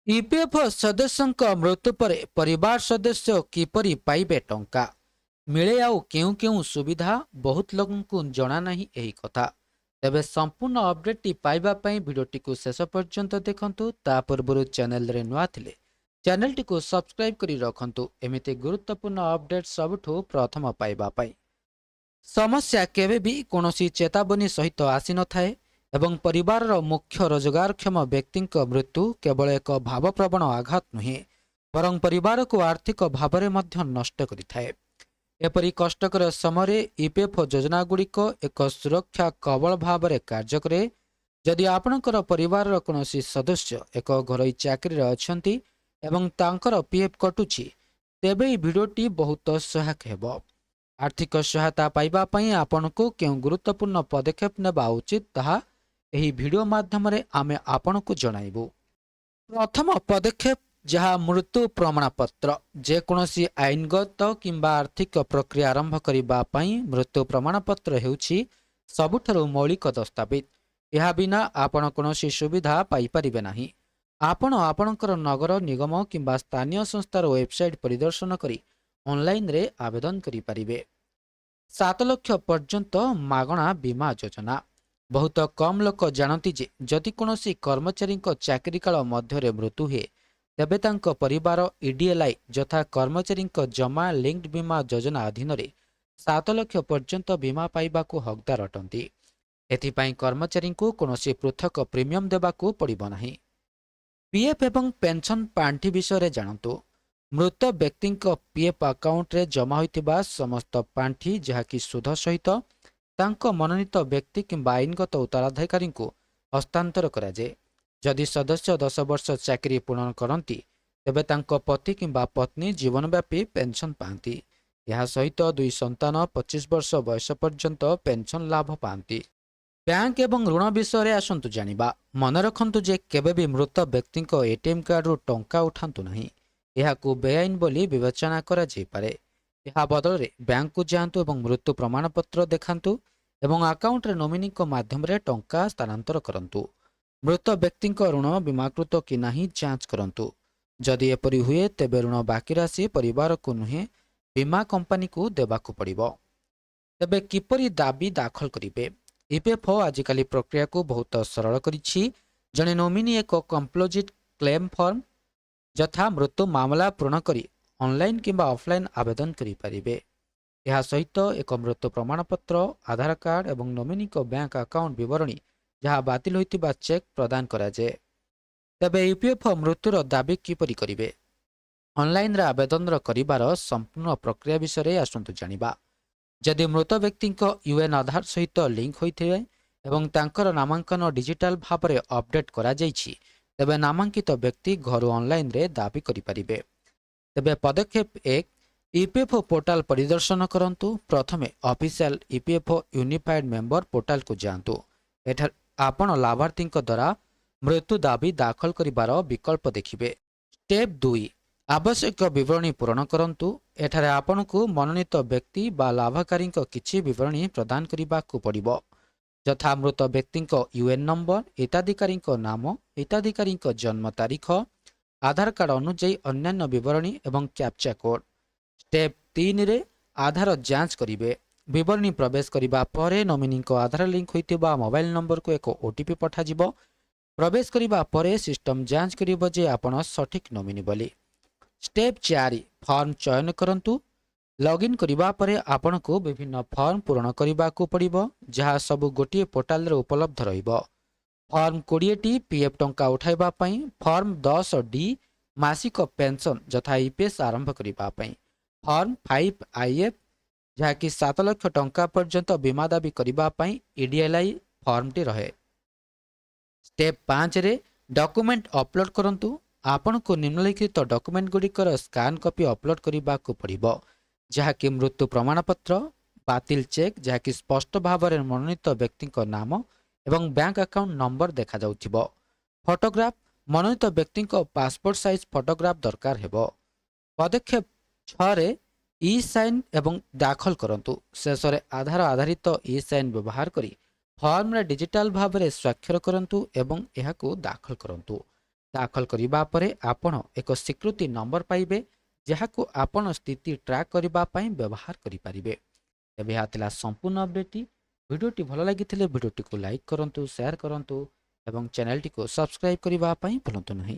EPF ସଦସ୍ୟଙ୍କ ମୃତ୍ୟୁ ପରେ ପରିବାର ସଦସ୍ୟ କିପରି ପାଇବେ ଟଙ୍କା? ମିଳେ ଆଉ କେଉଁ କେଉଁ ସୁବିଧା? ବହୁତ ଲୋକଙ୍କୁ ଜଣା ନାହିଁ ଏହି କଥା। ତେବେ ସମ୍ପୂର୍ଣ୍ଣ ଅପଡେଟଟି ପାଇବା ପାଇଁ ଭିଡିଓଟିକୁ ଶେଷ ପର୍ଯ୍ୟନ୍ତ ଦେଖନ୍ତୁ। ତା ପୂର୍ବରୁ ଚ୍ୟାନେଲରେ ନୂଆ ଥିଲେ ଚ୍ୟାନେଲଟିକୁ ସବସ୍କ୍ରାଇବ୍ କରି ରଖନ୍ତୁ ଏମିତି ଗୁରୁତ୍ୱପୂର୍ଣ୍ଣ ଅପଡେଟ୍ ସବୁଠୁ ପ୍ରଥମ ପାଇବା ପାଇଁ। ସମସ୍ୟା କେବେ ବି କୌଣସି ଚେତାବନୀ ସହିତ ଆସିନଥାଏ ଏବଂ ପରିବାରର ମୁଖ୍ୟ ରୋଜଗାରକ୍ଷମ ବ୍ୟକ୍ତିଙ୍କ ମୃତ୍ୟୁ କେବଳ ଏକ ଭାବପ୍ରବଣ ଆଘାତ ନୁହେଁ, ବରଂ ପରିବାରକୁ ଆର୍ଥିକ ଭାବରେ ମଧ୍ୟ ନଷ୍ଟ କରିଥାଏ। ଏପରି କଷ୍ଟକର ସମୟରେ ଇପିଏଫ୍ ଯୋଜନାଗୁଡ଼ିକ ଏକ ସୁରକ୍ଷା କବଳ ଭାବରେ କାର୍ଯ୍ୟ କରେ। ଯଦି ଆପଣଙ୍କର ପରିବାରର କୌଣସି ସଦସ୍ୟ ଏକ ଘରୋଇ ଚାକିରିରେ ଅଛନ୍ତି ଏବଂ ତାଙ୍କର ପିଏଫ୍ କଟୁଛି, ତେବେ ଏହି ଭିଡିଓଟି ବହୁତ ସହାୟକ ହେବ। ଆର୍ଥିକ ସହାୟତା ପାଇବା ପାଇଁ ଆପଣଙ୍କୁ କେଉଁ ଗୁରୁତ୍ୱପୂର୍ଣ୍ଣ ପଦକ୍ଷେପ ନେବା ଉଚିତ ତାହା ଏହି ଭିଡିଓ ମାଧ୍ୟମରେ ଆମେ ଆପଣଙ୍କୁ ଜଣାଇବୁ। ପ୍ରଥମ ପଦକ୍ଷେପ, ଯାହା ମୃତ୍ୟୁ ପ୍ରମାଣପତ୍ର। ଯେକୌଣସି ଆଇନଗତ କିମ୍ବା ଆର୍ଥିକ ପ୍ରକ୍ରିୟା ଆରମ୍ଭ କରିବା ପାଇଁ ମୃତ୍ୟୁ ପ୍ରମାଣପତ୍ର ହେଉଛି ସବୁଠାରୁ ମୌଳିକ ଦସ୍ତାବିଜ। ଏହା ବିନା ଆପଣ କୌଣସି ସୁବିଧା ପାଇପାରିବେ ନାହିଁ। ଆପଣ ଆପଣଙ୍କର ନଗର ନିଗମ କିମ୍ବା ସ୍ଥାନୀୟ ସଂସ୍ଥାର ୱେବସାଇଟ ପରିଦର୍ଶନ କରି ଅନଲାଇନରେ ଆବେଦନ କରିପାରିବେ। 7 ଲକ୍ଷ ପର୍ଯ୍ୟନ୍ତ ମାଗଣା ବୀମା ଯୋଜନା। ବହୁତ କମ୍ ଲୋକ ଜାଣନ୍ତି ଯେ ଯଦି କୌଣସି କର୍ମଚାରୀଙ୍କ ଚାକିରି କାଳ ମଧ୍ୟରେ ମୃତ୍ୟୁ ହୁଏ, ତେବେ ତାଙ୍କ ପରିବାର ଇଡିଏଲ୍ଆଇ ଯଥା କର୍ମଚାରୀଙ୍କ ଜମା ଲିଙ୍କ୍ଡ ବୀମା ଯୋଜନା ଅଧୀନରେ 7 ଲକ୍ଷ ପର୍ଯ୍ୟନ୍ତ ବୀମା ପାଇବାକୁ ହକଦାର ଅଟନ୍ତି। ଏଥିପାଇଁ କର୍ମଚାରୀଙ୍କୁ କୌଣସି ପୃଥକ ପ୍ରିମିୟମ ଦେବାକୁ ପଡ଼ିବ ନାହିଁ। ପିଏଫ୍ ଏବଂ ପେନ୍ସନ୍ ପାଣ୍ଠି ବିଷୟରେ ଜାଣନ୍ତୁ। ମୃତ ବ୍ୟକ୍ତିଙ୍କ ପିଏଫ୍ ଆକାଉଣ୍ଟରେ ଜମା ହୋଇଥିବା ସମସ୍ତ ପାଣ୍ଠି, ଯାହାକି ସୁଧ ସହିତ, ତାଙ୍କ ମନୋନୀତ ବ୍ୟକ୍ତି କିମ୍ବା ଆଇନଗତ ଉତ୍ତରାଧିକାରୀଙ୍କୁ ହସ୍ତାନ୍ତର କରାଯାଏ। ଯଦି ସଦସ୍ୟ 10 ବର୍ଷ ଚାକିରି ପୂରଣ କରନ୍ତି, ତେବେ ତାଙ୍କ ପତି କିମ୍ବା ପତ୍ନୀ ଜୀବନବ୍ୟାପୀ ପେନ୍ସନ୍ ପାଆନ୍ତି। ଏହା ସହିତ 2 ସନ୍ତାନ 25 ବର୍ଷ ବୟସ ପର୍ଯ୍ୟନ୍ତ ପେନ୍ସନ୍ ଲାଭ ପାଆନ୍ତି। ବ୍ୟାଙ୍କ ଏବଂ ଋଣ ବିଷୟରେ ଆସନ୍ତୁ ଜାଣିବା। ମନେ ରଖନ୍ତୁ ଯେ କେବେ ବି ମୃତ ବ୍ୟକ୍ତିଙ୍କ ଏଟିଏମ୍ କାର୍ଡରୁ ଟଙ୍କା ଉଠାନ୍ତୁ ନାହିଁ। ଏହାକୁ ବେଆଇନ ବୋଲି ବିବେଚନା କରାଯାଇପାରେ। ଏହା ବଦଳରେ ବ୍ୟାଙ୍କକୁ ଯାଆନ୍ତୁ ଏବଂ ମୃତ୍ୟୁ ପ୍ରମାଣପତ୍ର ଦେଖାନ୍ତୁ ଏବଂ ଆକାଉଣ୍ଟରେ ନୋମିନିଙ୍କ ମାଧ୍ୟମରେ ଟଙ୍କା ସ୍ଥାନାନ୍ତର କରନ୍ତୁ। ମୃତ ବ୍ୟକ୍ତିଙ୍କ ଋଣ ବୀମାକୃତ କି ନାହିଁ ଯାଞ୍ଚ କରନ୍ତୁ। ଯଦି ଏପରି ହୁଏ, ତେବେ ଋଣ ବାକି ରାଶି ପରିବାରକୁ ନୁହେଁ, ବୀମା କମ୍ପାନୀକୁ ଦେବାକୁ ପଡ଼ିବ। ତେବେ କିପରି ଦାବି ଦାଖଲ କରିବେ? ଇପିଏଫ୍ ଆଜିକାଲି ପ୍ରକ୍ରିୟାକୁ ବହୁତ ସରଳ କରିଛି। ଜଣେ ନୋମିନି ଏକ କମ୍ପୋଜିଟ୍ କ୍ଲେମ୍ ଫର୍ମ ଯଥା ମୃତ୍ୟୁ ମାମଲା ପୂରଣ କରି ଅନଲାଇନ୍ କିମ୍ବା ଅଫଲାଇନ୍ ଆବେଦନ କରିପାରିବେ। ଏହା ସହିତ ଏକ ମୃତ୍ୟୁ ପ୍ରମାଣପତ୍ର, ଆଧାର କାର୍ଡ ଏବଂ ନୋମିନିଙ୍କ ବ୍ୟାଙ୍କ ଆକାଉଣ୍ଟ ବିବରଣୀ, ଯାହା ବାତିଲ ହୋଇଥିବା ଚେକ୍ ପ୍ରଦାନ କରାଯାଏ। ତେବେ ଇପିଏଫ୍ ମୃତ୍ୟୁର ଦାବି କିପରି କରିବେ? ଅନଲାଇନ୍ରେ ଆବେଦନ କରିବାର ସମ୍ପୂର୍ଣ୍ଣ ପ୍ରକ୍ରିୟା ବିଷୟରେ ଆସନ୍ତୁ ଜାଣିବା। ଯଦି ମୃତ ବ୍ୟକ୍ତିଙ୍କ ୟୁଏନ୍ ଆଧାର ସହିତ ଲିଙ୍କ ହୋଇଥିବେ ଏବଂ ତାଙ୍କର ନାମାଙ୍କନ ଡିଜିଟାଲ ଭାବରେ ଅପଡେଟ୍ କରାଯାଇଛି, ତେବେ ନାମାଙ୍କିତ ବ୍ୟକ୍ତି ଘରୁ ଅନଲାଇନ୍ରେ ଦାବି କରିପାରିବେ। ତେବେ ପଦକ୍ଷେପ 1, ଇପିଏଫ୍ ପୋର୍ଟାଲ ପରିଦର୍ଶନ କରନ୍ତୁ। ପ୍ରଥମେ ଅଫିସିଆଲ ଇପିଏଫ୍ ୟୁନିଫାଏଡ ମେମ୍ବର ପୋର୍ଟାଲକୁ ଯାଆନ୍ତୁ। ଏଠାରେ ଆପଣ ଲାଭାର୍ଥୀଙ୍କ ଦ୍ୱାରା ମୃତ୍ୟୁ ଦାବି ଦାଖଲ କରିବାର ବିକଳ୍ପ ଦେଖିବେ। ଷ୍ଟେପ୍ 2, ଆବଶ୍ୟକ ବିବରଣୀ ପୂରଣ କରନ୍ତୁ। ଏଠାରେ ଆପଣଙ୍କୁ ମନୋନୀତ ବ୍ୟକ୍ତି ବା ଲାଭକାରୀଙ୍କ କିଛି ବିବରଣୀ ପ୍ରଦାନ କରିବାକୁ ପଡ଼ିବ, ଯଥା ମୃତ ବ୍ୟକ୍ତିଙ୍କ ୟୁଏନ୍ ନମ୍ବର, ହିତାଧିକାରୀଙ୍କ ନାମ, ହିତାଧିକାରୀଙ୍କ ଜନ୍ମ ତାରିଖ, ଆଧାର କାର୍ଡ ଅନୁଯାୟୀ ଅନ୍ୟାନ୍ୟ ବିବରଣୀ ଏବଂ କ୍ୟାପ୍ଚା କୋଡ୍। ଷ୍ଟେପ୍ 3ରେ ଆଧାର ଯାଞ୍ଚ କରିବେ। ବିବରଣୀ ପ୍ରବେଶ କରିବା ପରେ ନୋମିନିଙ୍କ ଆଧାର ଲିଙ୍କ ହୋଇଥିବା ମୋବାଇଲ ନମ୍ବରକୁ ଏକ ଓଟିପି ପଠାଯିବ। ପ୍ରବେଶ କରିବା ପରେ ସିଷ୍ଟମ ଯାଞ୍ଚ କରିବ ଯେ ଆପଣ ସଠିକ୍ ନୋମିନି ବୋଲି। ଷ୍ଟେପ୍ 4, ଫର୍ମ ଚୟନ କରନ୍ତୁ। ଲଗ୍ଇନ୍ କରିବା ପରେ ଆପଣଙ୍କୁ ବିଭିନ୍ନ ଫର୍ମ ପୂରଣ କରିବାକୁ ପଡ଼ିବ, ଯାହା ସବୁ ଗୋଟିଏ ପୋର୍ଟାଲରେ ଉପଲବ୍ଧ ରହିବ। ଫର୍ମ 20ଟି ପିଏଫ୍ ଟଙ୍କା ଉଠାଇବା ପାଇଁ, ଫର୍ମ 10D ମାସିକ ପେନ୍ସନ୍ ଯଥା ଇପିଏସ୍ ଆରମ୍ଭ କରିବା ପାଇଁ, ଫର୍ମ 5IF ଯାହାକି 7 ଲକ୍ଷ ଟଙ୍କା ପର୍ଯ୍ୟନ୍ତ ବୀମା ଦାବି କରିବା ପାଇଁ ଇଡିଏଲ୍ଆଇ ଫର୍ମଟି ରହେ। ଷ୍ଟେପ୍ 5ରେ ଡକୁମେଣ୍ଟ ଅପଲୋଡ୍ କରନ୍ତୁ। ଆପଣଙ୍କୁ ନିମ୍ନଲିଖିତ ଡକୁମେଣ୍ଟ ଗୁଡ଼ିକର ସ୍କାନ କପି ଅପଲୋଡ୍ କରିବାକୁ ପଡ଼ିବ, ଯାହାକି ମୃତ୍ୟୁ ପ୍ରମାଣପତ୍ର, ବାତିଲ ଚେକ୍ ଯାହାକି ସ୍ପଷ୍ଟ ଭାବରେ ମନୋନୀତ ବ୍ୟକ୍ତିଙ୍କ ନାମ ଏବଂ ବ୍ୟାଙ୍କ ଆକାଉଣ୍ଟ ନମ୍ବର ଦେଖାଯାଉଥିବ, ଫଟୋଗ୍ରାଫ, ମନୋନୀତ ବ୍ୟକ୍ତିଙ୍କ ପାସପୋର୍ଟ ସାଇଜ୍ ଫଟୋଗ୍ରାଫ ଦରକାର ହେବ। ପଦକ୍ଷେପ 6ରେ ଇ ସାଇନ୍ ଏବଂ ଦାଖଲ କରନ୍ତୁ। ଶେଷରେ ଆଧାର ଆଧାରିତ ଇ ସାଇନ୍ ବ୍ୟବହାର କରି ଫର୍ମରେ ଡିଜିଟାଲ ଭାବରେ ସ୍ୱାକ୍ଷର କରନ୍ତୁ ଏବଂ ଏହାକୁ ଦାଖଲ କରନ୍ତୁ। ଦାଖଲ କରିବା ପରେ ଆପଣ ଏକ ସ୍ୱୀକୃତି ନମ୍ବର ପାଇବେ, ଯାହାକୁ ଆପଣ ସ୍ଥିତି ଟ୍ରାକ୍ କରିବା ପାଇଁ ବ୍ୟବହାର କରିପାରିବେ। ଏବେ ଏହା ଥିଲା ସମ୍ପୂର୍ଣ୍ଣ ଅପଡେଟଟି। ଭିଡ଼ିଓଟି ଭଲ ଲାଗିଥିଲେ ଭିଡ଼ିଓଟିକୁ ଲାଇକ୍ କରନ୍ତୁ, ସେୟାର କରନ୍ତୁ ଏବଂ ଚ୍ୟାନେଲଟିକୁ ସବସ୍କ୍ରାଇବ୍ କରିବା ପାଇଁ ଭୁଲନ୍ତୁ ନାହିଁ।